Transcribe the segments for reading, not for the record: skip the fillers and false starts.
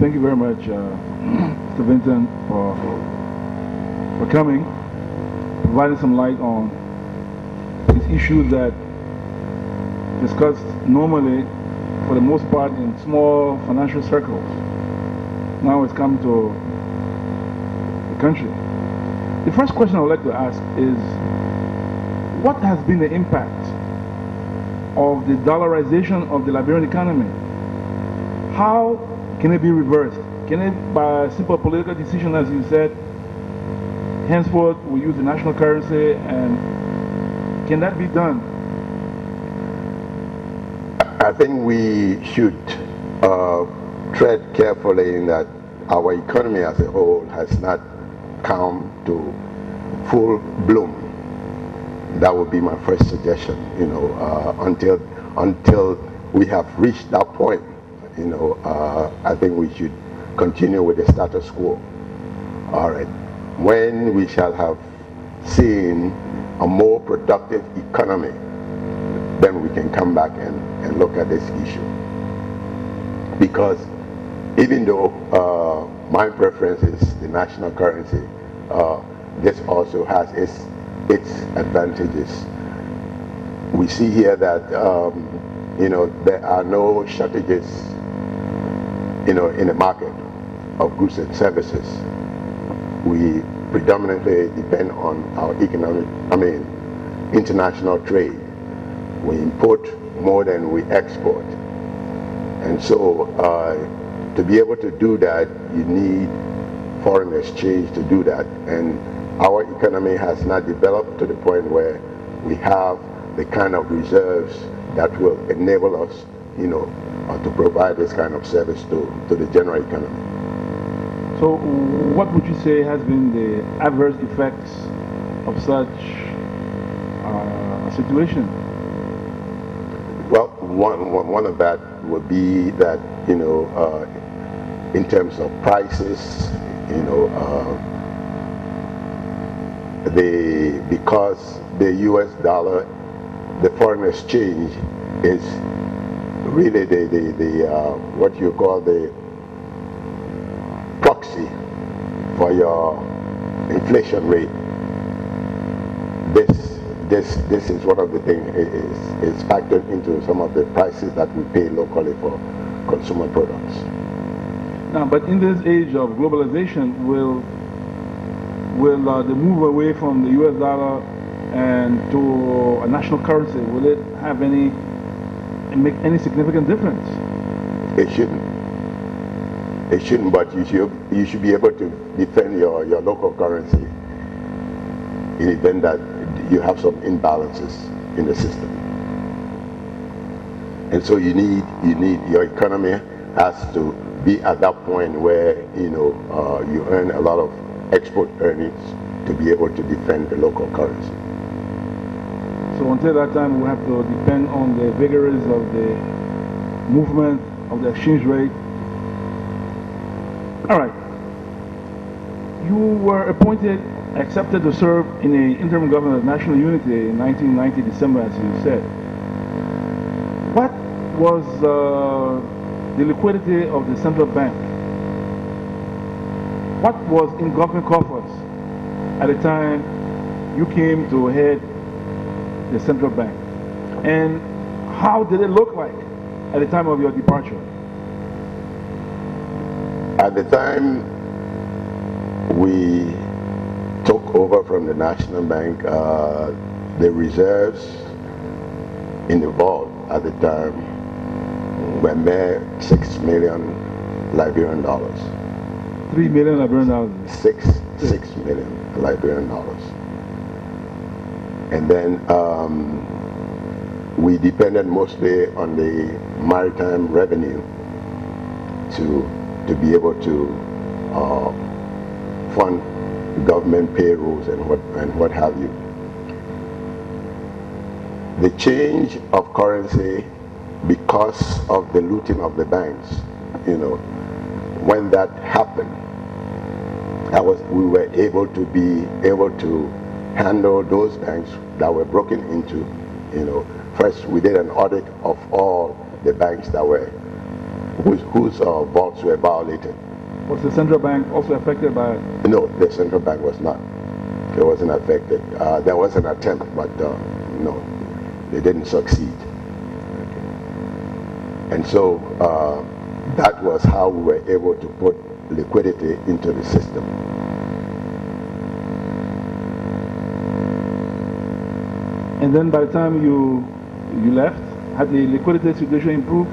Thank you very much, Mr. Vincent, for coming, providing some light on these issues that discussed normally, for the most part, in small financial circles. Now it's come to the country. The first question I would like to ask is, what has been the impact of the dollarization of the Liberian economy? How can it be reversed? Can it, by a simple political decision, as you said, henceforth we use the national currency, and can that be done? I think we should tread carefully in that our economy as a whole has not come to full bloom. That would be my first suggestion, until we have reached that point, I think we should continue with the status quo. All right. When we shall have seen a more productive economy, then we can come back and look at this issue. Because even though my preference is the national currency, this also has its advantages. We see here that there are no shortages in the market of goods and services. We predominantly depend on our international trade. We import more than we export. And so to be able to do that, you need foreign exchange to do that. And our economy has not developed to the point where we have the kind of reserves that will enable us, to provide this kind of service to the general economy. So what would you say has been the adverse effects of such a situation? Well, one of that would be that, in terms of prices, because the US dollar, the foreign exchange is really the what you call the proxy for your inflation rate. This is one of the things is factored into some of the prices that we pay locally for consumer products. Now, but in this age of globalization, will the move away from the US dollar and to a national currency, will it have make any significant difference? It shouldn't. It shouldn't, but you should be able to defend your local currency in the event that you have some imbalances in the system. And so you need your economy has to be at that point where you earn a lot of export earnings to be able to defend the local currency. So until that time, we have to depend on the vagaries of the movement of the exchange rate. All right. You were accepted to serve in the interim government of national unity in 1990 December, as you said. What was the liquidity of the central bank? What was in government coffers at the time you came to head the central bank? And how did it look like at the time of your departure? At the time we took over from the National Bank, the reserves in the vault at the time were mere 6 million Liberian dollars. 3 million Liberian dollars. 6 million Liberian dollars. And then we depended mostly on the maritime revenue to be able to fund government payrolls and what have you. The change of currency because of the looting of the banks, when that happened, we were able to handle those banks that were broken into. First we did an audit of all the banks that were whose vaults were violated. Was the central bank also affected by it? No, the central bank was not. It wasn't affected. There was an attempt, but no, they didn't succeed. And so that was how we were able to put liquidity into the system. And then by the time you left, had the liquidity situation improved?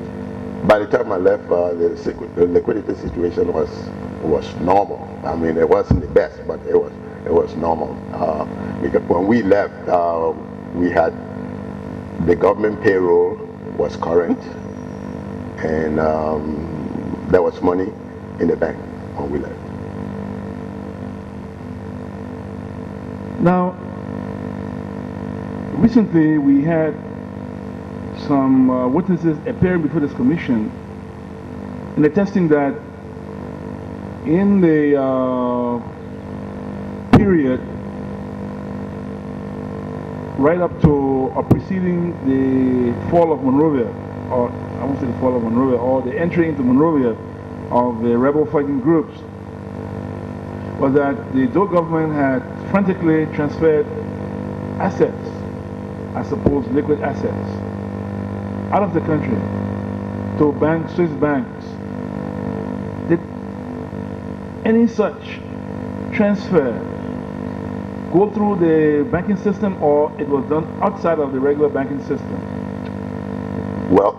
By the time I left, the liquidity situation was normal. I mean, it wasn't the best, but it was normal. Because when we left, we had the government payroll was current, and there was money in the bank when we left. Now, recently we had some witnesses appearing before this commission and attesting that in the period right up to or preceding the fall of Monrovia, or I won't say the fall of Monrovia, or the entry into Monrovia of the rebel fighting groups, was that the Doe government had frantically transferred assets, I suppose liquid assets, out of the country to banks, Swiss banks. Did any such transfer go through the banking system, or it was done outside of the regular banking system? Well,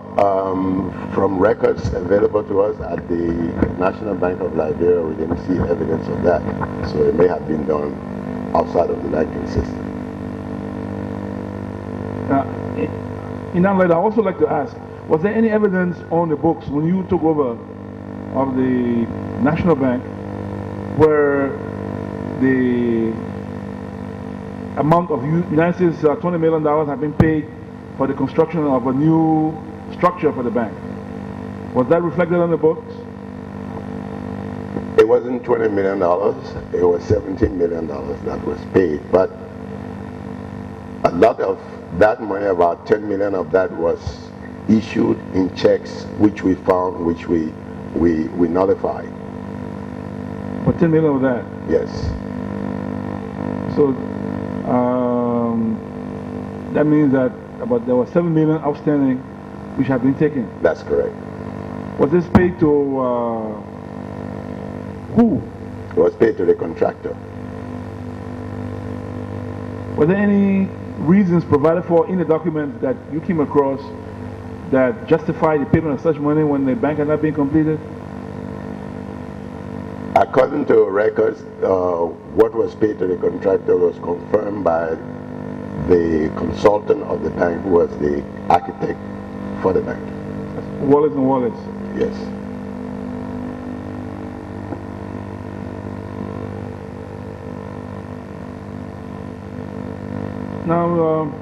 from records available to us at the National Bank of Liberia, we didn't see evidence of that. So it may have been done outside of the banking system. In that light, I'd also like to ask, was there any evidence on the books when you took over of the National Bank where the amount of United States $20 million have been paid for the construction of a new structure for the bank? Was that reflected on the books? It wasn't $20 million, it was $17 million that was paid, but a lot of that money, about 10 million of that, was issued in checks which we found, which we nullified. But 10 million of that? Yes. So that means that there was 7 million outstanding which have been taken. That's correct. Was this paid to who? It was paid to the contractor. Were there any reasons provided for in the document that you came across that justify the payment of such money when the bank had not been completed? According to records, what was paid to the contractor was confirmed by the consultant of the bank, who was the architect for the bank. Wallace and Wallace? Yes. Now,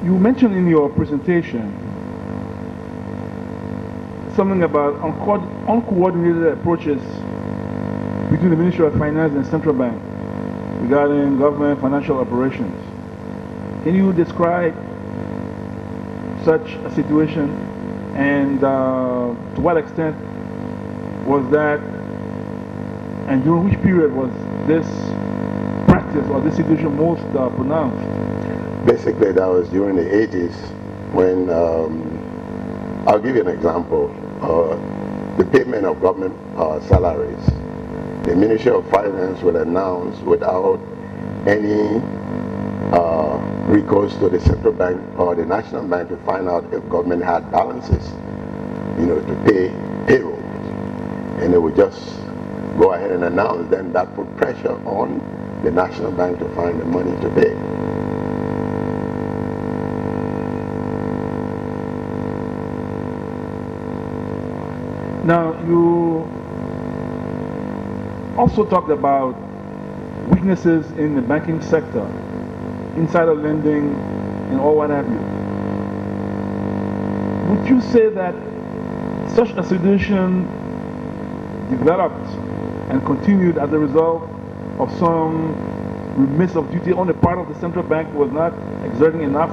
you mentioned in your presentation something about uncoordinated approaches between the Ministry of Finance and Central Bank regarding government financial operations. Can you describe such a situation, and to what extent was that, and during which period was this practice or this situation most pronounced? Basically, that was during the 80s when, I'll give you an example, the payment of government salaries. The Ministry of Finance would announce without any recourse to the central bank or the national bank to find out if government had balances, to pay payrolls. And they would just go ahead and announce. Then that put pressure on the national bank to find the money to pay. Now, you also talked about weaknesses in the banking sector, insider lending, and all what have you. Would you say that such a situation developed and continued as a result of some remiss of duty on the part of the central bank, was not exerting enough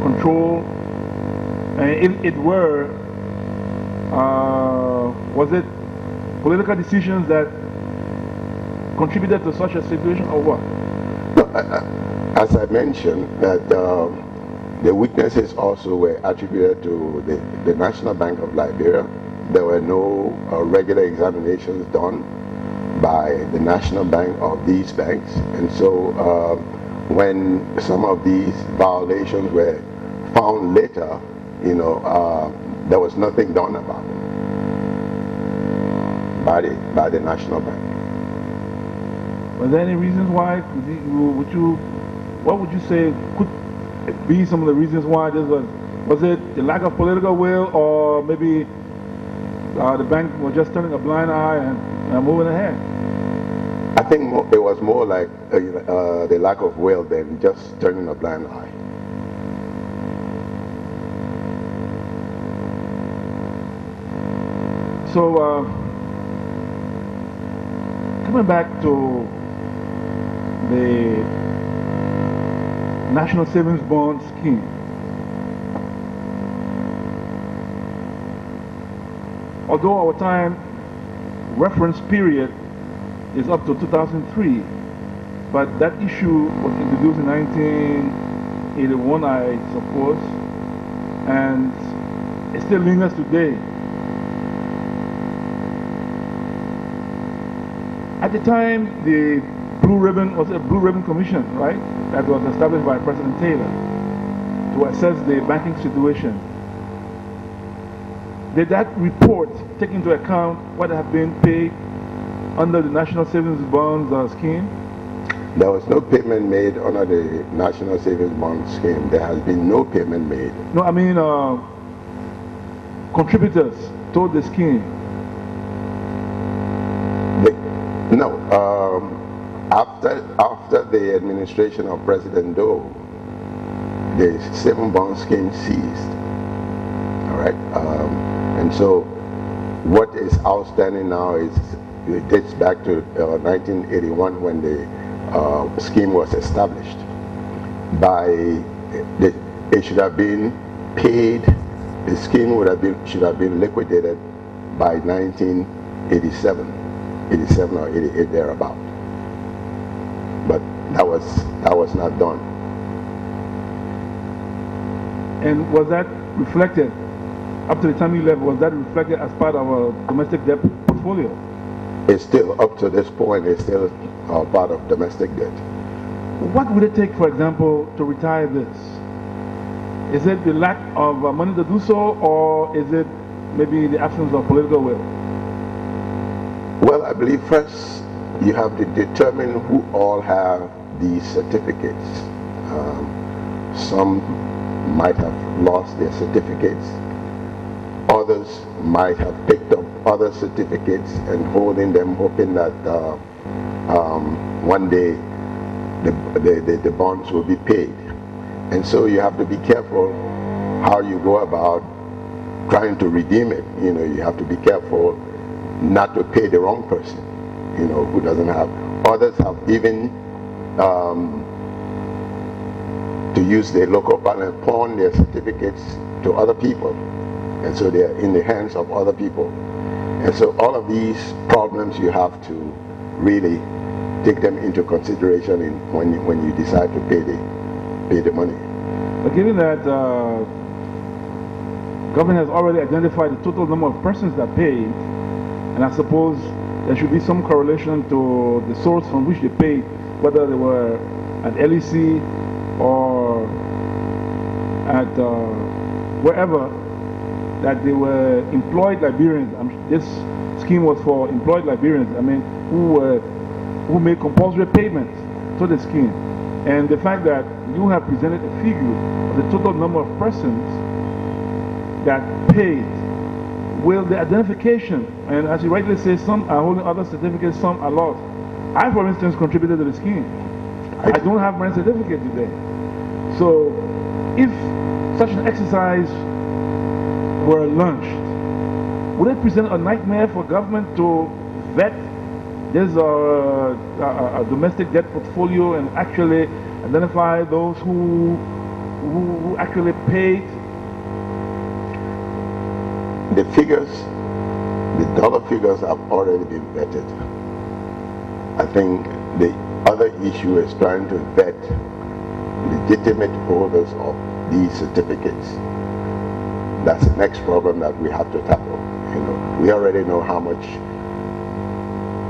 control? And if it were, was it political decisions that contributed to such a situation, or what? As I mentioned, that the weaknesses also were attributed to the National Bank of Liberia. There were no regular examinations done by the National Bank of these banks, and so when some of these violations were found later, there was nothing done about them by the National Bank. Were there any reasons why? What would you say could be some of the reasons why this was? Was it the lack of political will, or maybe the bank was just turning a blind eye and moving ahead? I think it was more like the lack of will than just turning a blind eye. So, coming back to the National Savings Bond Scheme, although our time reference period is up to 2003, but that issue was introduced in 1981, I suppose, and it still lingers today. At the time, the Blue Ribbon was a Blue Ribbon Commission, right? That was established by President Taylor to assess the banking situation. Did that report take into account what had been paid under the National Savings Bonds scheme? There was no payment made under the National Savings Bond scheme. There has been no payment made. No, I mean contributors to the scheme. No. After the administration of President Doe, the savings bond scheme ceased. All right. And so what is outstanding now it dates back to 1981 when the scheme was established. It should have been paid. The scheme should have been liquidated by 1987 or 88 thereabout. But that was not done. And was that reflected? Up to the time you left, was that reflected as part of a domestic debt portfolio? It's still, up to this point, it's still part of domestic debt. What would it take, for example, to retire this? Is it the lack of money to do so, or is it maybe the absence of political will? Well, I believe first you have to determine who all have these certificates. Some might have lost their certificates. Others might have picked up other certificates and holding them, hoping that one day the bonds will be paid. And so you have to be careful how you go about trying to redeem it. You have to be careful not to pay the wrong person, who doesn't have. Others have even to use the local parliament, pawn their certificates to other people. And so they are in the hands of other people. And so all of these problems you have to really take them into consideration when you decide to pay the money. But given that government has already identified the total number of persons that paid, and I suppose there should be some correlation to the source from which they paid, whether they were at LEC or at wherever, that they were employed Liberians. This scheme was for employed Liberians, who made compulsory payments to the scheme. And the fact that you have presented a figure of the total number of persons that paid, will the identification, and as you rightly say, some are holding other certificates, some are lost. I, for instance, contributed to the scheme. I don't have my certificate today. So if such an exercise were launched, would it present a nightmare for government to vet this a domestic debt portfolio and actually identify those who actually paid? The figures, the dollar figures have already been vetted. I think the other issue is trying to vet legitimate holders of these certificates. That's the next problem that we have to tackle. You know, we already know how much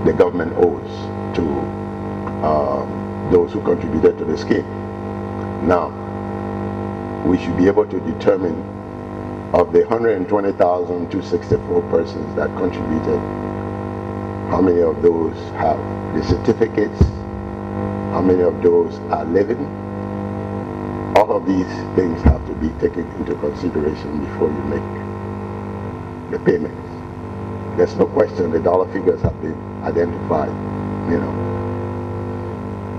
the government owes to those who contributed to the scheme. Now, we should be able to determine of the 120,264 persons that contributed, how many of those have the certificates, how many of those are living. All of these things have to be taken into consideration before you make the payments. There's no question the dollar figures have been identified, you know.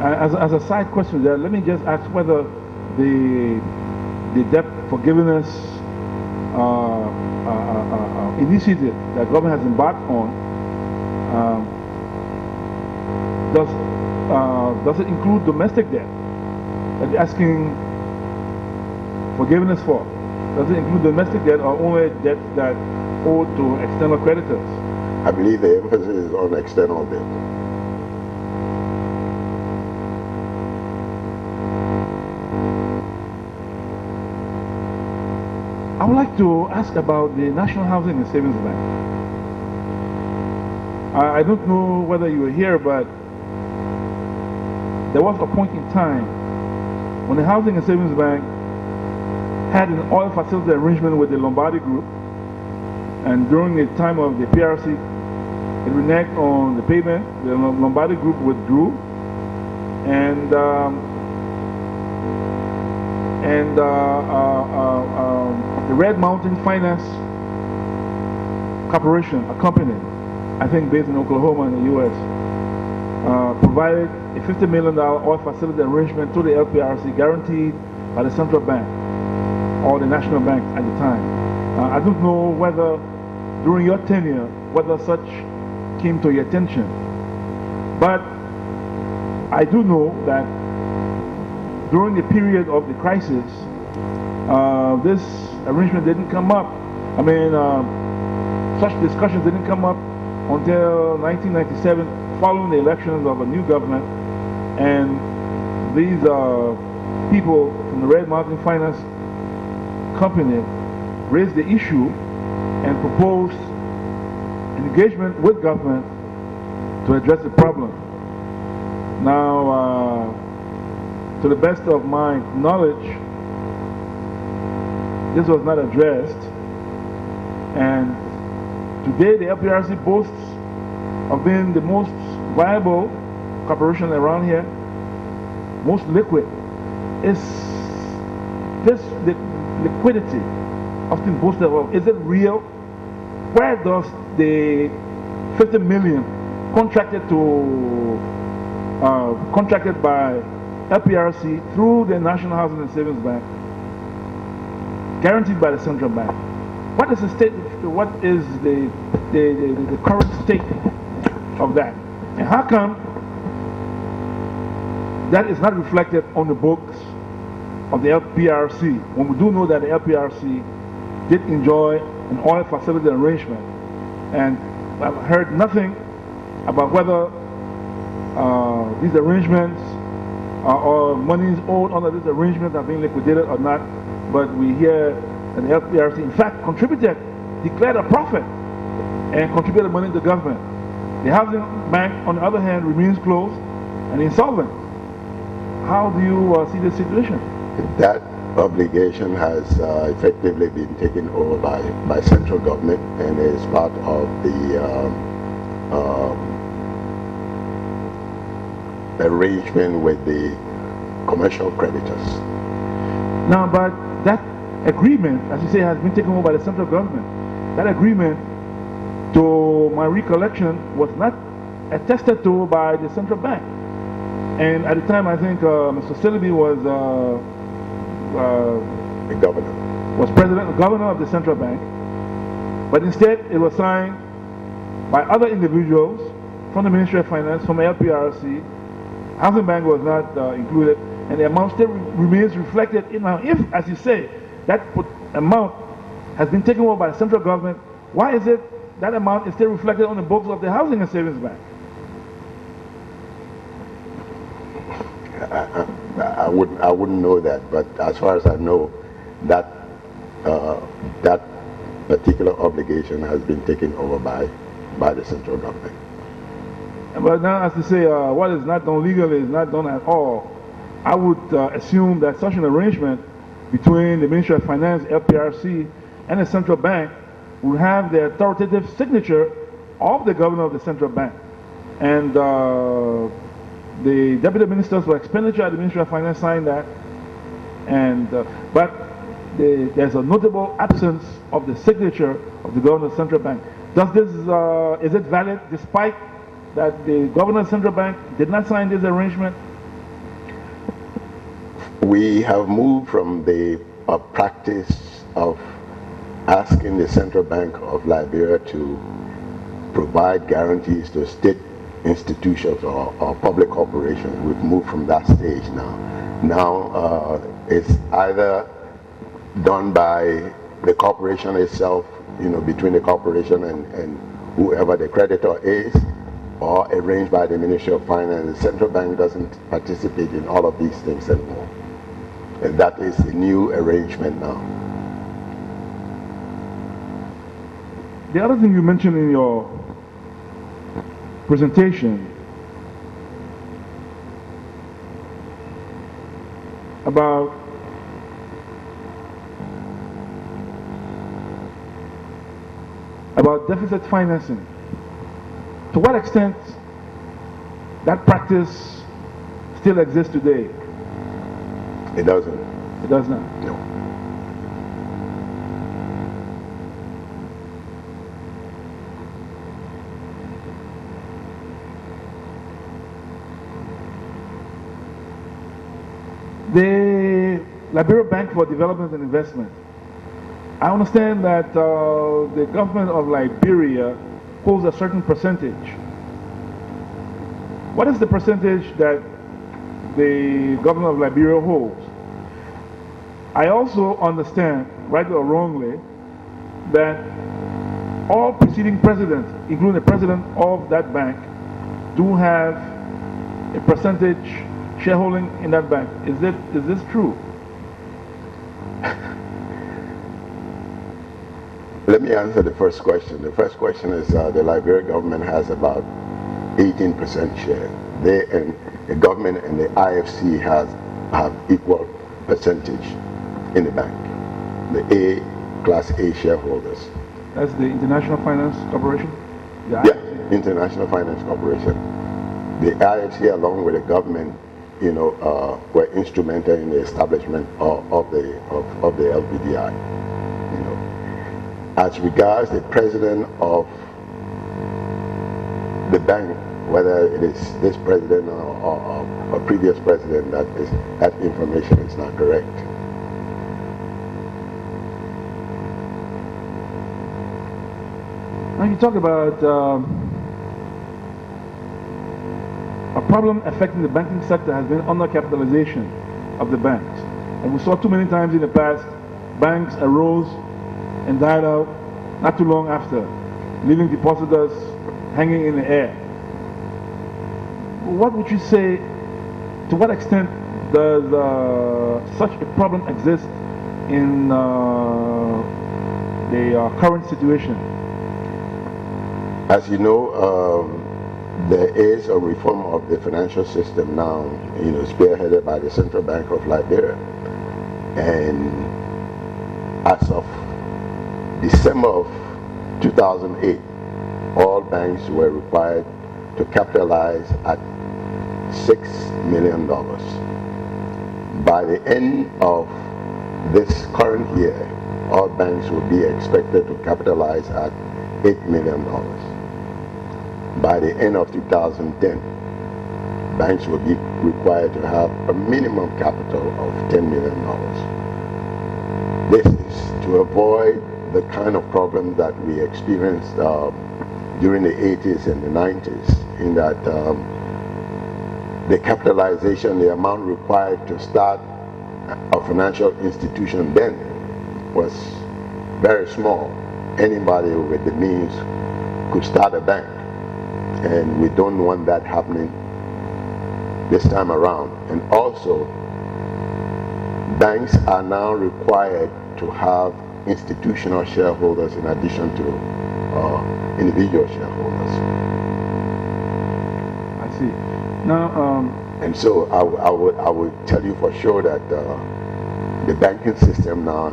As a side question there, let me just ask whether the debt forgiveness initiative that government has embarked on does it include domestic debt that you're asking forgiveness for? Does it include domestic debt or only debt that owed to external creditors? I believe the emphasis is on external debt. I would like to ask about the National Housing and Savings Bank. I don't know whether you were here, but there was a point in time when the Housing and Savings Bank had an oil facility arrangement with the Lombardi Group, and during the time of the PRC, it reneged on the payment. The Lombardi Group withdrew, and the Red Mountain Finance Corporation, a company, I think based in Oklahoma in the U.S., provided a $50 million oil facility arrangement to the LPRC, guaranteed by the central bank or the national bank at the time. I don't know whether during your tenure, whether such came to your attention, but I do know that during the period of the crisis, this arrangement didn't come up. I mean, such discussions didn't come up until 1997, following the elections of a new government, and these people from the Red Mountain Finance Company raised the issue and proposed engagement with government to address the problem. Now, to the best of my knowledge, this was not addressed, and today the LPRC boasts of being the most viable corporation around here, most liquid. Is this the liquidity often boasted of? Is it real? Where does the 50 million contracted by LPRC through the National Housing and Savings Bank, guaranteed by the central bank, what is the state? What is the current state of that? And how come that is not reflected on the books of the LPRC, when we do know that the LPRC did enjoy an oil facility arrangement, and I've heard nothing about whether these arrangements or monies owed under this arrangement are being liquidated or not, but we hear that the LPRC in fact declared a profit and contributed money to the government. The housing bank, on the other hand, remains closed and insolvent. How do you see this situation? That obligation has effectively been taken over by central government and is part of the arrangement with the commercial creditors. Now, but that agreement, as you say, has been taken over by the central government. That agreement, to my recollection, was not attested to by the central bank. And at the time, I think Mr. Sirleaf was the governor. Was governor of the central bank. But instead, it was signed by other individuals from the Ministry of Finance, from LPRC. Housing Bank was not included, and the amount still remains reflected in now. If, as you say, that amount has been taken over by the central government, why is it that amount is still reflected on the books of the Housing and Savings Bank? I wouldn't know that, but as far as I know, that that particular obligation has been taken over by the central government. But now, as to say, what is not done legally is not done at all, I would assume that such an arrangement between the Ministry of Finance, LPRC, and the central bank would have the authoritative signature of the governor of the central bank. And the deputy ministers for expenditure at the Ministry of Finance signed that. And but there's a notable absence of the signature of the governor of the central bank. Does this is it valid despite that the governor of the central bank did not sign this arrangement? We have moved from the practice of asking the Central Bank of Liberia to provide guarantees to state institutions or public corporations. We've moved from that stage now. Now it's either done by the corporation itself, between the corporation and whoever the creditor is, or arranged by the Ministry of Finance. The central bank doesn't participate in all of these things anymore. And that is the new arrangement now. The other thing you mentioned in your presentation about deficit financing. To what extent that practice still exists today? It doesn't. It does not. No. The Liberia Bank for Development and Investment. I understand that the government of Liberia holds a certain percentage. What is the percentage that the government of Liberia holds? I also understand, rightly or wrongly, that all preceding presidents, including the president of that bank, do have a percentage shareholding in that bank. Is this true? Let me answer the first question. The first question is the Liberian government has about 18% share. They and the government and the IFC have equal percentage in the bank. The Class A shareholders. That's the International Finance Corporation? Yeah, International Finance Corporation. The IFC, along with the government, were instrumental in the establishment of the LPDI. As regards the president of the bank, whether it is this president or a previous president, that information is not correct. Now you talk about a problem affecting the banking sector has been undercapitalization of the banks. And we saw too many times in the past, banks arose and died out not too long after, leaving depositors hanging in the air. What would you say, to what extent does such a problem exist in the current situation? As you know, there is a reform of the financial system now, spearheaded by the Central Bank of Liberia. And as of December of 2008, all banks were required to capitalize at $6 million. By the end of this current year, all banks will be expected to capitalize at $8 million. By the end of 2010, banks will be required to have a minimum capital of $10 million. This is to avoid the kind of problem that we experienced during the 80s and the 90s, in that the capitalization, the amount required to start a financial institution then was very small. Anybody with the means could start a bank, and we don't want that happening this time around. And also, banks are now required to have institutional shareholders in addition to individual shareholders. I see. Now, and so I would tell you for sure that the banking system now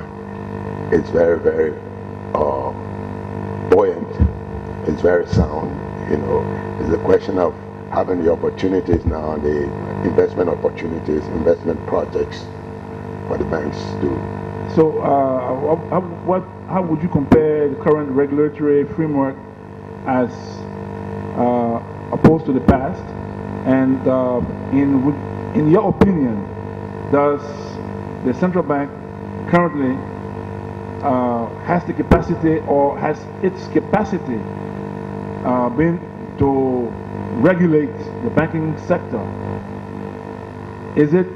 is very, very buoyant. It's very sound. You know, it's a question of having the opportunities now, the investment opportunities, investment projects for the banks to do. So, how would you compare the current regulatory framework as opposed to the past? And in your opinion, does the central bank currently has the capacity, or has its capacity been to regulate the banking sector? Is it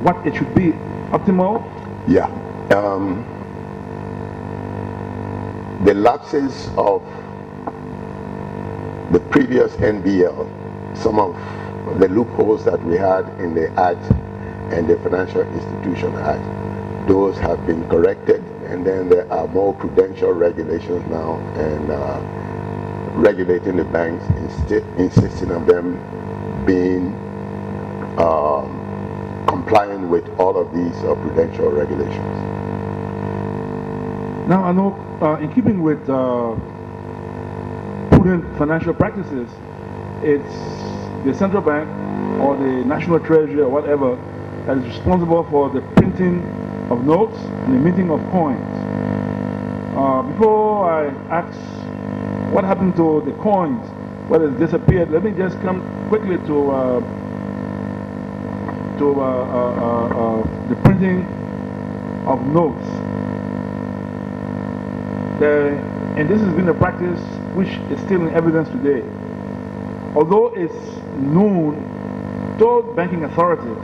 what it should be? Optimal? Yeah. The lapses of the previous NBL, some of the loopholes that we had in the Act and the Financial Institution Act, those have been corrected, and then there are more prudential regulations now, and regulating the banks, insisting on them being compliant with all of these prudential regulations. Now, I know in keeping with prudent financial practices, it's the central bank or the national treasury or whatever that is responsible for the printing of notes and the minting of coins. Before I ask what happened to the coins, what has disappeared, let me just come quickly to the printing of notes. And this has been a practice which is still in evidence today. Although it's known to banking authorities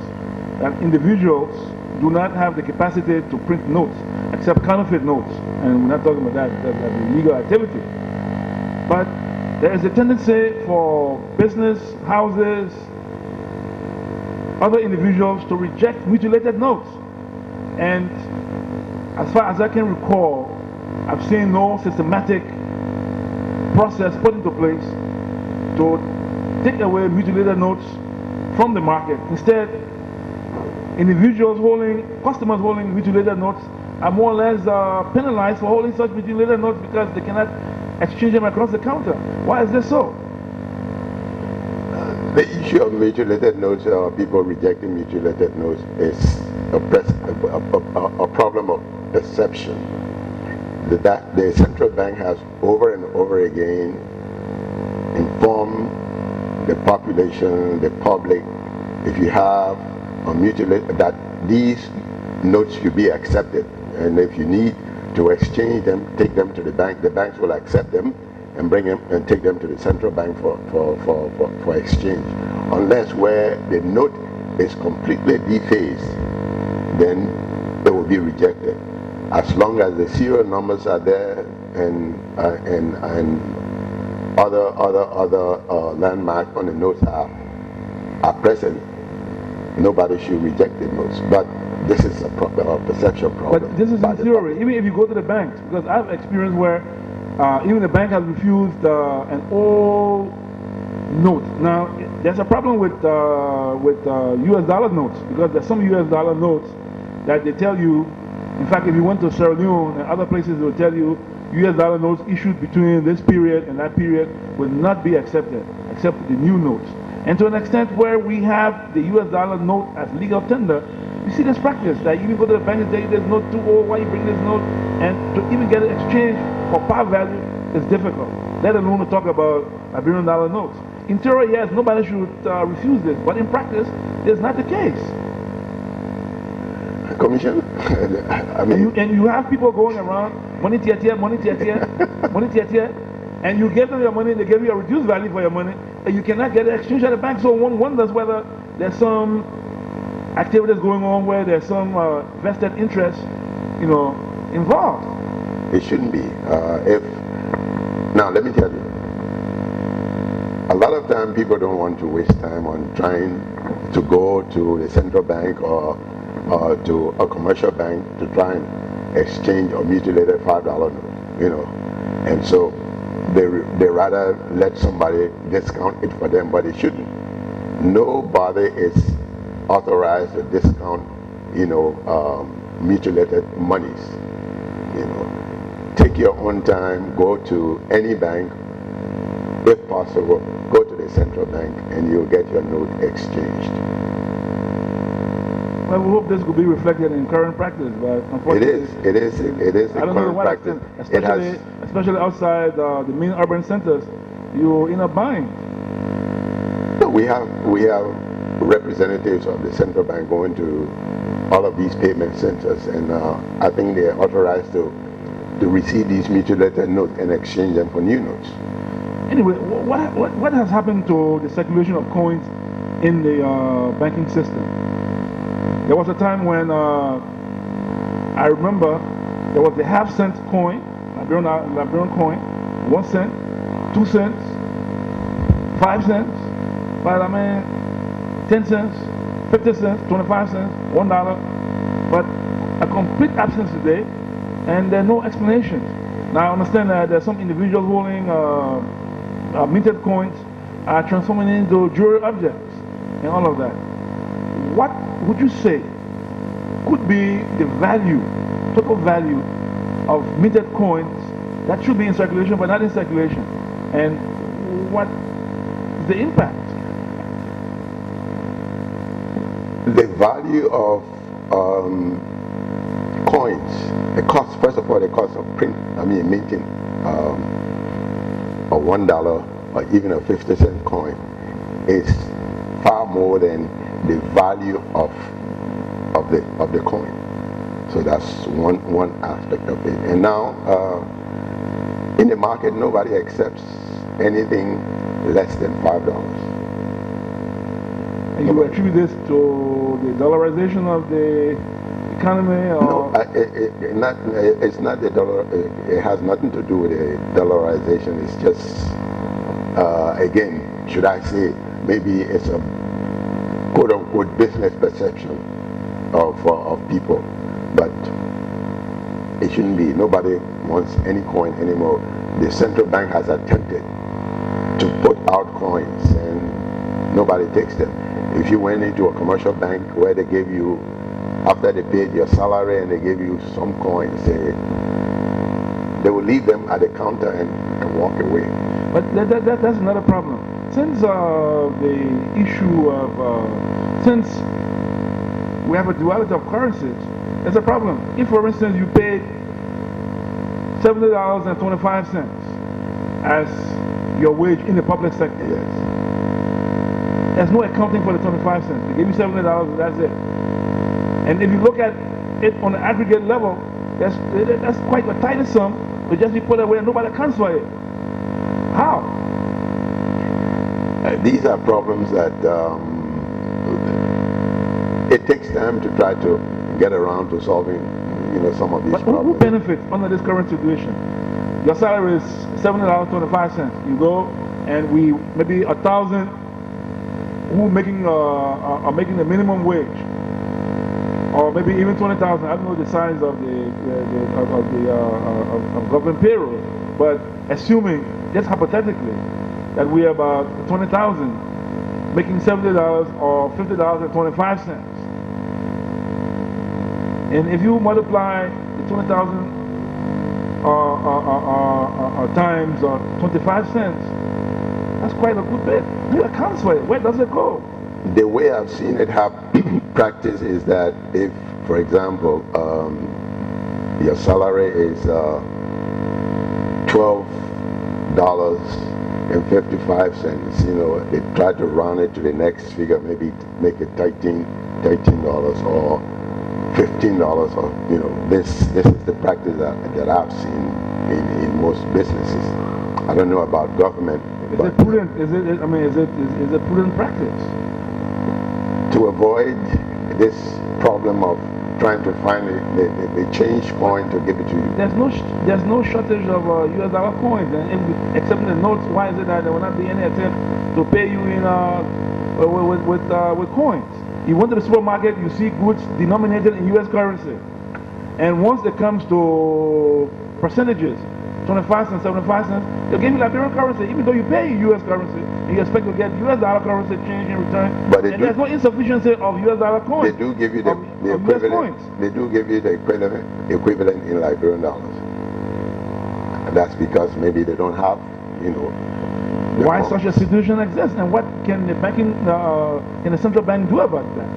that individuals do not have the capacity to print notes, except counterfeit notes, and we're not talking about that, that's illegal activity. But there is a tendency for business, houses, other individuals to reject mutilated notes. And as far as I can recall, I've seen no systematic process put into place to take away mutilated notes from the market. Instead, customers holding mutilated notes are more or less penalized for holding such mutilated notes because they cannot exchange them across the counter. Why is this so? The issue of mutilated notes, people rejecting mutilated notes, is a problem of perception. The central bank has over and over again informed the population, the public, if you have a mutilated, that these notes should be accepted, and if you need to exchange them, take them to the banks will accept them and bring them and take them to the central bank for exchange. Unless where the note is completely defaced, then it will be rejected. As long as the serial numbers are there and other landmarks on the notes are present, nobody should reject the notes. But this is a perception problem. But this is in theory. Even if you go to the banks, because I've experienced where even the bank has refused an old note. Now, there's a problem with US dollar notes, because there's some US dollar notes that they tell you. In fact, if you went to Sierra Leone and other places, they will tell you US dollar notes issued between this period and that period will not be accepted, except the new notes. And to an extent where we have the US dollar note as legal tender, you see this practice that you even go to the bank and say there's note too old, why you bring this note? And to even get it exchanged for par value is difficult, let alone to talk about Liberian dollar notes. In theory, yes, nobody should refuse this, but in practice, it's not the case. Commission? I mean, and you have people going around, money tier, money tier, money tier, and you give them your money, they give you a reduced value for your money, you cannot get an exchange at the bank. So one wonders whether there's some activities going on where there's some vested interest, involved. It shouldn't be. Now, let me tell you, a lot of time people don't want to waste time on trying to go to the central bank or to a commercial bank to try and exchange or mutilate a $5 note, and so they rather let somebody discount it for them, but it shouldn't. Nobody is authorized to discount, mutilated monies. Take your own time, go to any bank, if possible, go to the central bank and you'll get your note exchanged. Well, we hope this will be reflected in current practice, but unfortunately, it is I don't know current what practice. extent, especially outside the main urban centers, you're in a bind. No, we have representatives of the central bank going to all of these payment centers, and I think they are authorized to receive these mutilated notes and exchange them for new notes. Anyway, what has happened to the circulation of coins in the banking system? There was a time when I remember there was the half-cent coin, Liberian coin, 1 cent, 2 cents, 5 cents, but 10 cents, 50 cents, 25 cents, $1, but a complete absence today, and there are no explanations. Now I understand that there's some individuals holding minted coins, transforming into jewelry objects, and all of that. What would you say could be the total value of minted coins that should be in circulation but not in circulation? And what is the impact? The value of coins, first of all, the cost of minting a $1 or even a 50-cent coin is far more than the value of the coin. So that's one aspect of it. And now in the market, nobody accepts anything less than $5. And you attribute this to the dollarization of the economy? Or? No, it's not the dollar. It has nothing to do with the dollarization. It's just, again, should I say, maybe it's a quote-unquote business perception of people, but it shouldn't be. Nobody wants any coin anymore. The central bank has attempted to put out coins and nobody takes them. If you went into a commercial bank where they gave you, after they paid your salary and they gave you some coins, they will leave them at the counter and walk away. But that's another problem. Since the issue of, since we have a duality of currencies, there's a problem. If, for instance, you paid $70.25 as your wage in the public sector, Yes. there's no accounting for the 25 cents. They give you $70 and that's it. And if you look at it on an aggregate level, that's quite a tight sum to just be put away and nobody accounts for it. How? These are problems that it takes time to try to get around to solving, some of these But problems. who benefits under this current situation? Your salary is $70.25. You go and maybe 1,000 who are making the minimum wage, or maybe even 20,000. I don't know the size of of government payroll, but assuming just hypothetically that we are about 20,000 making $70 or $50.25, and if you multiply the 20,000 times 25 cents, that's quite a good bit. Who accounts for it? Where does it go? The way I've seen it practice is that if, for example, your salary is $12.55, they try to round it to the next figure, maybe make it $13 or $15, or this is the practice that I've seen in most businesses. I don't know about government Is it prudent? Is it? I mean, is it prudent practice? To avoid this problem of trying to find the change coin to give it to you. There's no shortage of US dollar coins, and except in the notes. Why is it that there will not be any attempt to pay you in with coins? You went to the supermarket, you see goods denominated in US currency, and once it comes to percentages, 25 cents, 75 cents, they'll give you Liberian currency, even though you pay US currency, and you expect to get US dollar currency change in return. But there's no insufficiency of US dollar coins. They do give you the equivalent. They do give you the equivalent in Liberian dollars. And that's because maybe they don't have, why such a situation exists, and what can the banking, can the central bank do about that?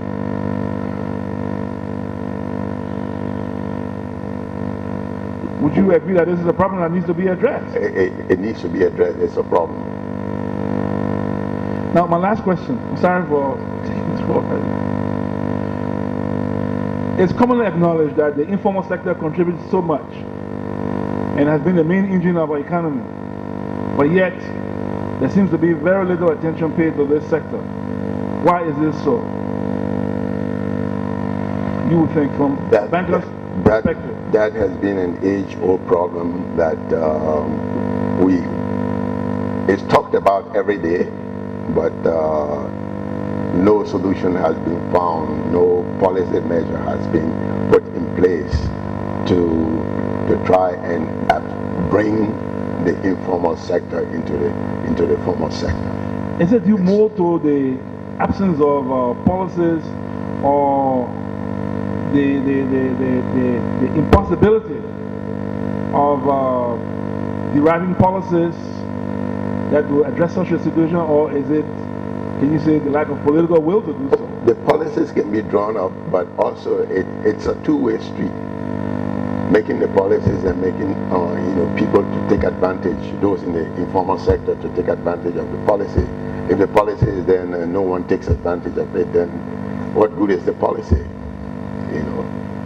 Would you agree that this is a problem that needs to be addressed? It needs to be addressed. It's a problem. Now, my last question. I'm sorry for taking this forward. It's commonly acknowledged that the informal sector contributes so much and has been the main engine of our economy. But yet, there seems to be very little attention paid to this sector. Why is this so? You would think from the banker's perspective. That has been an age-old problem that it's talked about every day, but no solution has been found, no policy measure has been put in place to try and bring the informal sector into the formal sector. Is it due more to the absence of policies, or the impossibility of deriving policies that will address such a situation, or is it, can you say, the lack of political will to do so? The policies can be drawn up, but also it's a two-way street. Making the policies and making people to take advantage, those in the informal sector to take advantage of the policy. If the policy is there and no one takes advantage of it, then what good is the policy?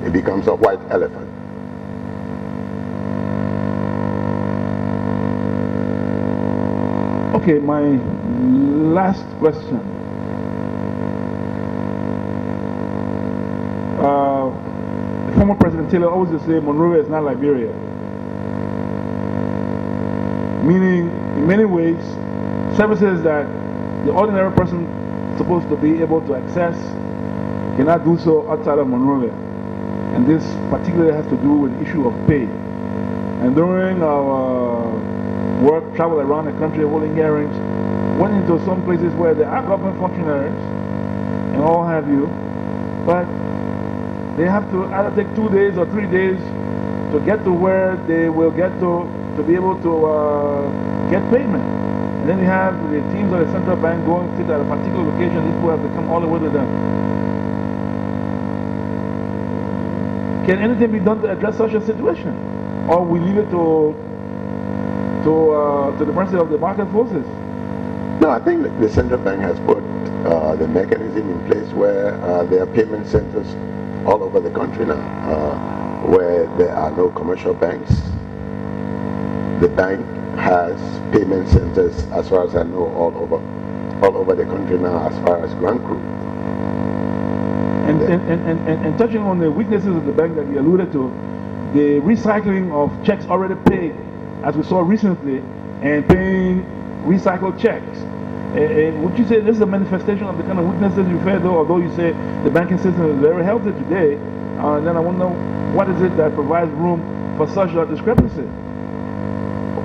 It becomes a white elephant. Okay, my last question. Former President Taylor always used to say Monrovia is not Liberia. Meaning, in many ways, services that the ordinary person is supposed to be able to access cannot do so outside of Monrovia. And this particularly has to do with the issue of pay. And during our travel around the country holding hearings, went into some places where there are government functionaries and all have you, but they have to either take 2 days or 3 days to get to where they will get to be able to get payment. And then you have the teams of the central bank going to sit at a particular location. These people have to come all the way to them. Can anything be done to address such a situation, or we leave it to the mercy of the market forces? No, I think the central bank has put the mechanism in place where there are payment centers all over the country now, where there are no commercial banks. The bank has payment centers, as far as I know, all over the country now, as far as Grand Crew. And touching on the weaknesses of the bank that you alluded to, the recycling of checks already paid, as we saw recently, and paying recycled checks. Would you say this is a manifestation of the kind of weaknesses you feel, although you say the banking system is very healthy today? Then I wonder, what is it that provides room for such a discrepancy?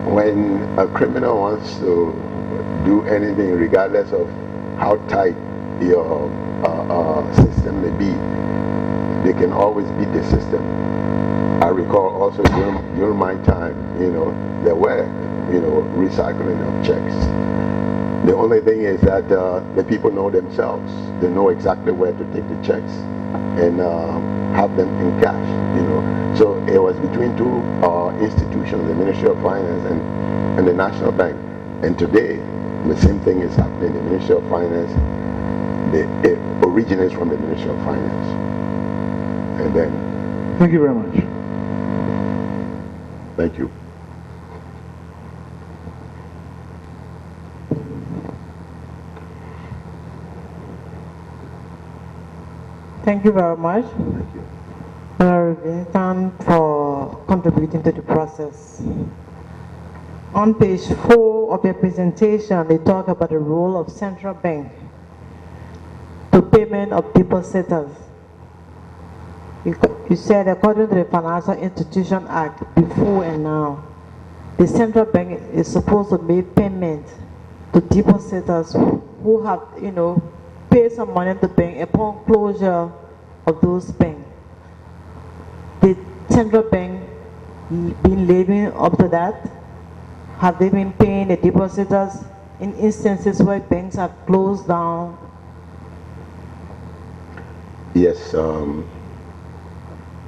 When a criminal wants to do anything, regardless of how tight your system may be, they can always beat the system. I recall also during my time, there were, recycling of checks. The only thing is that the people know themselves. They know exactly where to take the checks and have them in cash, So it was between two institutions, the Ministry of Finance and the National Bank. And today, the same thing is happening. The Ministry of Finance, it originates from the Ministry of Finance. And then... Thank you very much. Thank you. Thank you very much. Thank you. For contributing to the process. On page 4 of your presentation, they talk about the role of central bank to payment of depositors. You said according to the Financial Institution Act, before and now, the central bank is supposed to make payment to depositors who have, paid some money to the bank upon closure of those banks. The central bank been living up to that? Have they been paying the depositors in instances where banks have closed down? Yes,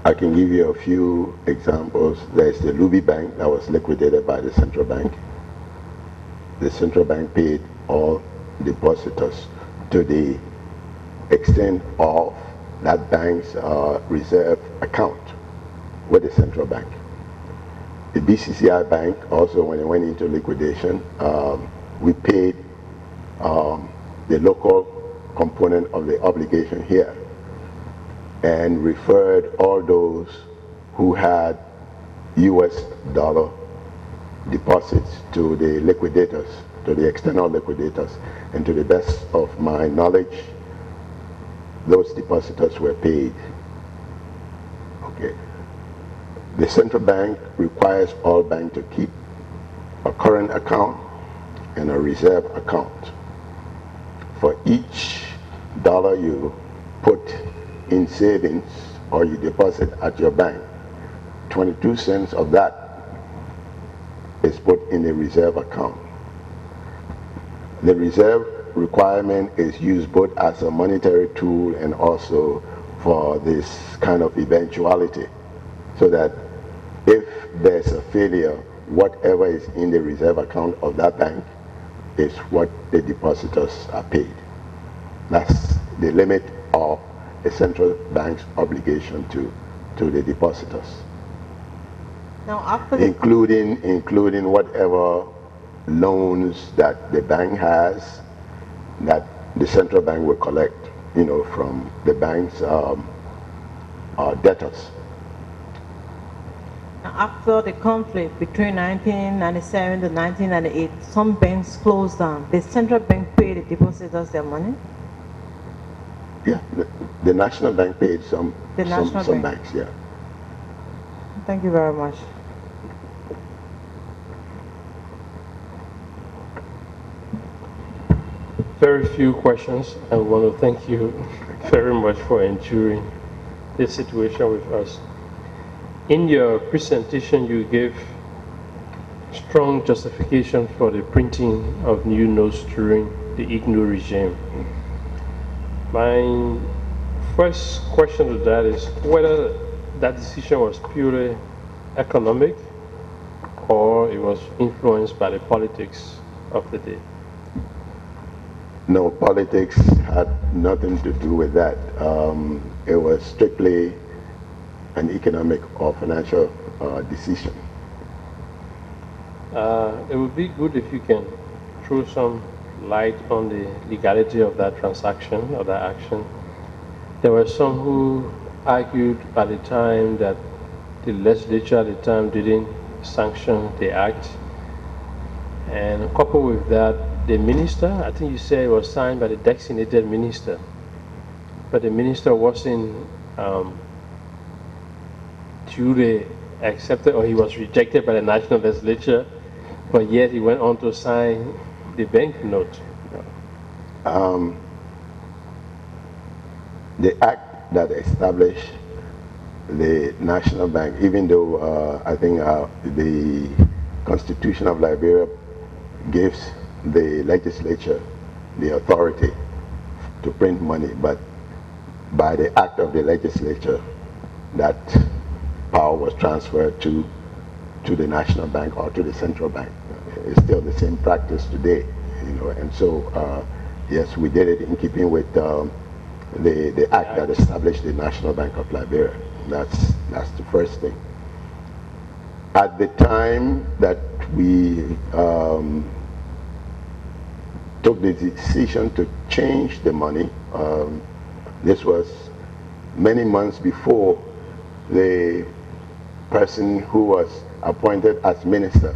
I can give you a few examples. There's the Luby Bank that was liquidated by the central bank. The central bank paid all depositors to the extent of that bank's reserve account with the central bank. The BCCI Bank also, when it went into liquidation, we paid the local component of the obligation here and referred all those who had US dollar deposits to the liquidators, to the external liquidators, and to the best of my knowledge, those depositors were paid. Okay. The central bank requires all banks to keep a current account and a reserve account. For each dollar you put in savings or you deposit at your bank, 22 cents of that is put in the reserve account. The reserve requirement is used both as a monetary tool and also for this kind of eventuality, so that if there's a failure, whatever is in the reserve account of that bank is what the depositors are paid. That's the limit of a central bank's obligation to the depositors. Now, after including whatever loans that the bank has that the central bank will collect, from the bank's debtors. After the conflict between 1997 to 1998, some banks closed down. The central bank paid the depositors their money? Yeah, the National Bank paid some banks, yeah. Thank you very much. Very few questions. I want to thank you very much for enduring this situation with us. In your presentation, you gave strong justification for the printing of new notes during the IGNO regime. My first question to that is whether that decision was purely economic or it was influenced by the politics of the day. No, politics had nothing to do with that. It was strictly an economic or financial decision. It would be good if you can throw some light on the legality of that transaction or that action. There were some who argued by the time that the legislature at the time didn't sanction the act, and coupled with that, the minister, I think you said it was signed by the designated minister, but the minister wasn't duly accepted, or he was rejected by the national legislature, but yet he went on to sign the banknote. The act that established the National Bank, even though I think the Constitution of Liberia gives the legislature the authority to print money, but by the act of the legislature, that power was transferred to the National Bank or to the central bank. It's still the same practice today, and so yes, we did it in keeping with the act that established the National Bank of Liberia. That's the first thing. At the time that we took the decision to change the money, this was many months before the person who was appointed as minister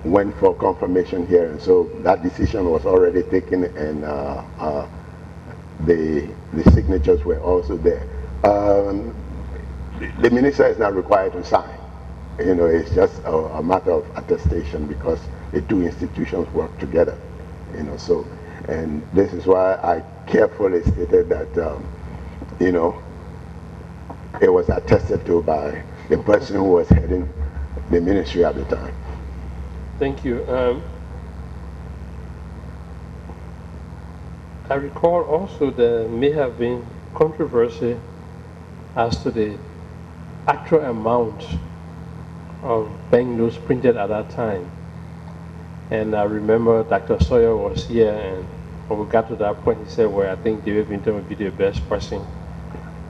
went for confirmation here, and so that decision was already taken, and the signatures were also there. The minister is not required to sign. It's just a matter of attestation because the two institutions work together. So, and this is why I carefully stated that, it was attested to by the person who was heading the ministry at the time. Thank you. I recall also there may have been controversy as to the actual amount of banknotes printed at that time. And I remember Dr. Sawyer was here, and when we got to that point, he said, well, I think David Vinton would be the best person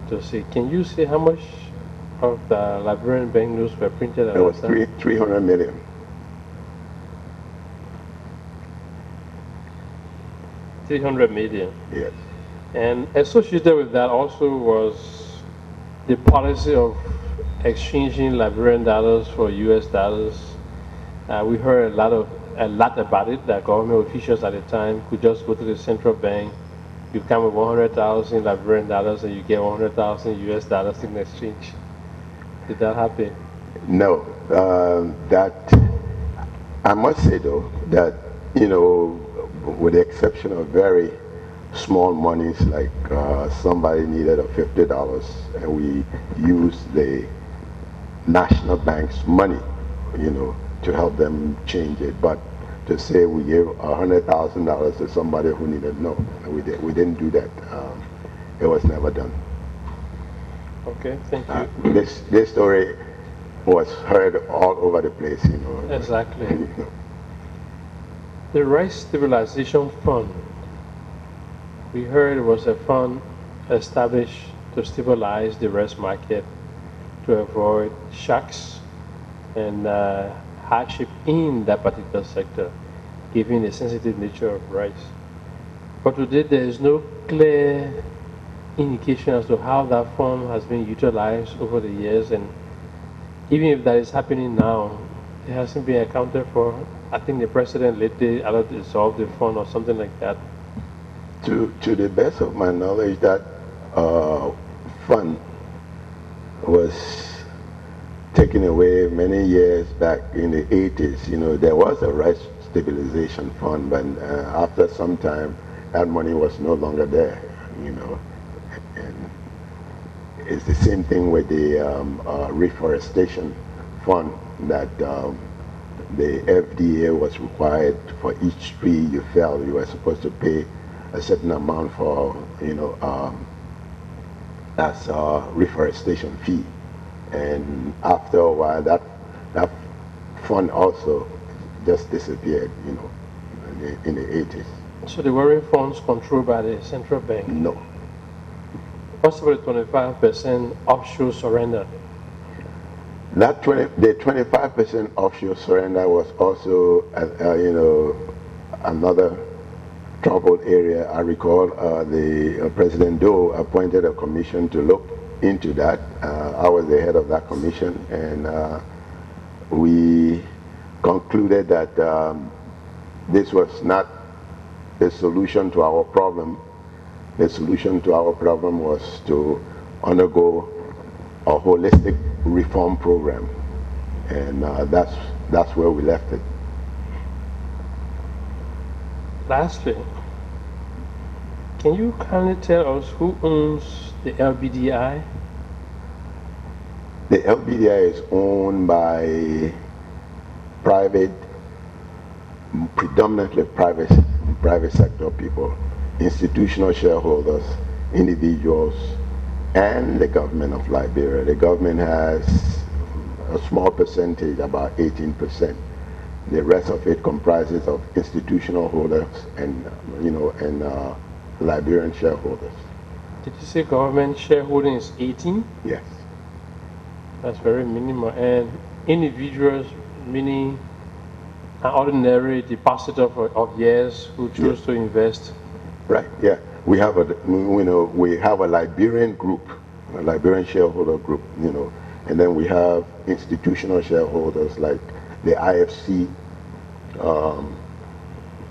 to say. Can you say how much of the Liberian banknotes were printed at It was that time? 300 million. 300 million. Yes. And associated with that also was the policy of exchanging Liberian dollars for US dollars. We heard a lot about it, that government officials at the time could just go to the central bank, you come with 100,000 Liberian dollars and you get 100,000 US dollars in exchange. Did that happen? No. I must say though, that, with the exception of very small monies, like somebody needed $50 and we used the national bank's money, to help them change it. But to say we gave $100,000 to somebody who needed, no, we didn't do that. It was never done. Okay, thank you. This story was heard all over the place, Exactly. The Rice Stabilization Fund, we heard it was a fund established to stabilize the rice market to avoid shocks and hardship in that particular sector, given the sensitive nature of rice. But today there is no clear indication as to how that fund has been utilized over the years, and even if that is happening now, it hasn't been accounted for. I think the president lately either dissolved the fund or something like that. To the best of my knowledge, that fund was taken away many years back in the 80s. There was a rice stabilization fund, but after some time, that money was no longer there. And it's the same thing with the reforestation fund, that the FDA was required for each tree you fell, you were supposed to pay a certain amount for, as a reforestation fee. And after a while, that fund also just disappeared, in the 80s. So the weren't funds controlled by the central bank? No. Possibly 25% offshore surrender. The 25% offshore surrender was also, another troubled area. I recall the President Doe appointed a commission to look into that. I was the head of that commission, and we concluded that this was not the solution to our problem. The solution to our problem was to undergo a holistic reform program, and that's where we left it. Lastly, can you kindly tell us who owns the LBDI? The LBDI is owned by predominantly private sector people, institutional shareholders, individuals, and the government of Liberia. The government has a small percentage, about 18%. The rest of it comprises of institutional holders and, Liberian shareholders. Did you say government shareholding is 18? Yes. That's very minimal. And individuals, meaning an ordinary depositor of years who choose to invest? Right, yeah. we have a, we have a Liberian group, a Liberian shareholder group, and then we have institutional shareholders like the IFC,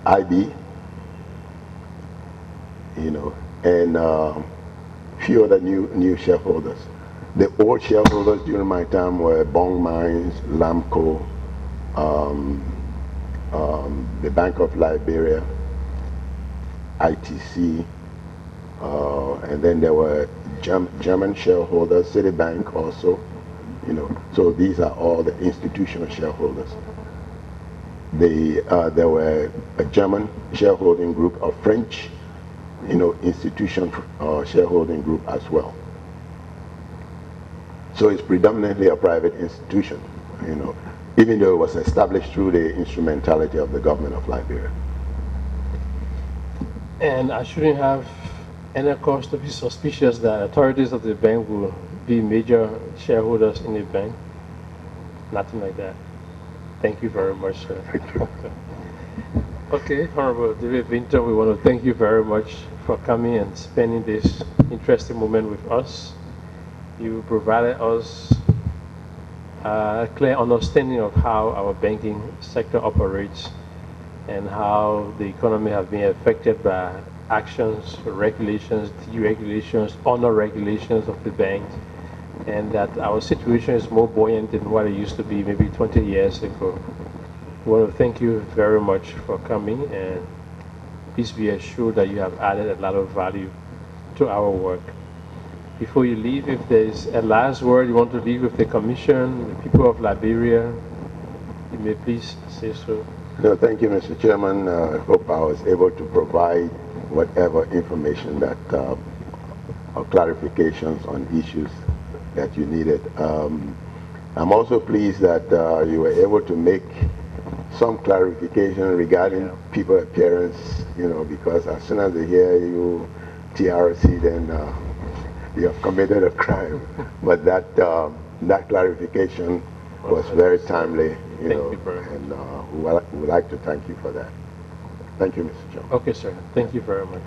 IB, and few other new shareholders. The old shareholders during my time were Undermines, Lamco, the Bank of Liberia, ITC, and then there were German shareholders, Citibank also, So these are all the institutional shareholders. There were a German shareholding group, a French, institution shareholding group as well. So it's predominantly a private institution, even though it was established through the instrumentality of the government of Liberia. And I shouldn't have any cause to be suspicious that authorities of the bank will be major shareholders in the bank. Nothing like that. Thank you very much, sir. Thank you. Okay, Honorable David Winter, we want to thank you very much for coming and spending this interesting moment with us. You provided us a clear understanding of how our banking sector operates and how the economy has been affected by actions, regulations, deregulations, honor regulations of the bank, and that our situation is more buoyant than what it used to be maybe 20 years ago. We want to thank you very much for coming, and please be assured that you have added a lot of value to our work. Before you leave, if there's a last word you want to leave with the Commission, the people of Liberia, you may please say so. No, thank you, Mr. Chairman. I hope I was able to provide whatever information that, or clarifications on issues that you needed. I'm also pleased that you were able to make some clarification regarding people appearance, because as soon as they hear you TRC, then you have committed a crime. But that clarification was very timely, and we would like to thank you for that. Thank you, Mr. Chairman. Okay, sir. Thank you very much.